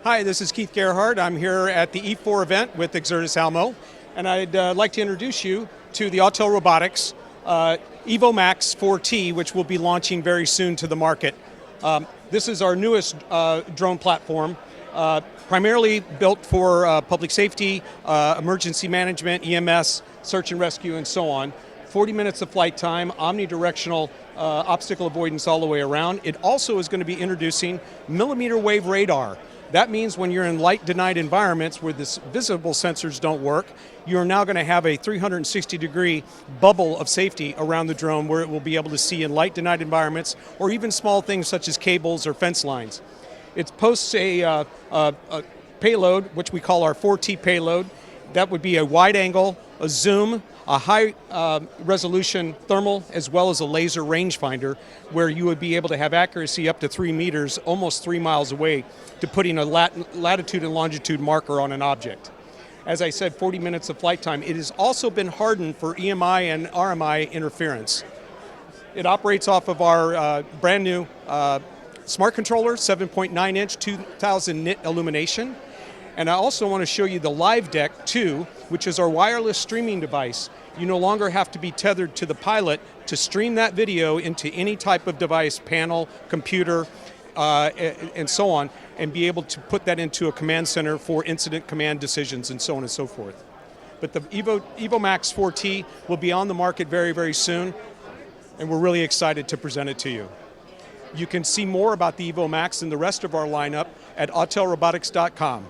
Hi, this is Keith Gerhardt. I'm here at the E4 event with Exertis Almo, and I'd like to introduce you to the Autel Robotics EVO Max 4T, which will be launching very soon to the market. This is our newest drone platform, primarily built for public safety, emergency management, EMS, search and rescue, and so on. 40 minutes of flight time, omnidirectional obstacle avoidance all the way around. It also is going to be introducing millimeter wave radar. That means when you're in light-denied environments where the visible sensors don't work, you're now going to have a 360-degree bubble of safety around the drone where it will be able to see in light-denied environments or even small things such as cables or fence lines. It posts a payload, which we call our 4T payload. That would be a wide angle, a zoom, a high resolution thermal, as well as a laser rangefinder, where you would be able to have accuracy up to 3 meters, almost 3 miles away, to putting a latitude and longitude marker on an object. As I said, 40 minutes of flight time. It has also been hardened for EMI and RMI interference. It operates off of our brand new smart controller, 7.9 inch, 2000 nit illumination. And I also want to show you the Live Deck 2, which is our wireless streaming device. You no longer have to be tethered to the pilot to stream that video into any type of device, panel, computer, and so on, and be able to put that into a command center for incident command decisions and so on and so forth. But the EVO Max 4T will be on the market very, very soon, and we're really excited to present it to you. You can see more about the EVO Max and the rest of our lineup at autelrobotics.com.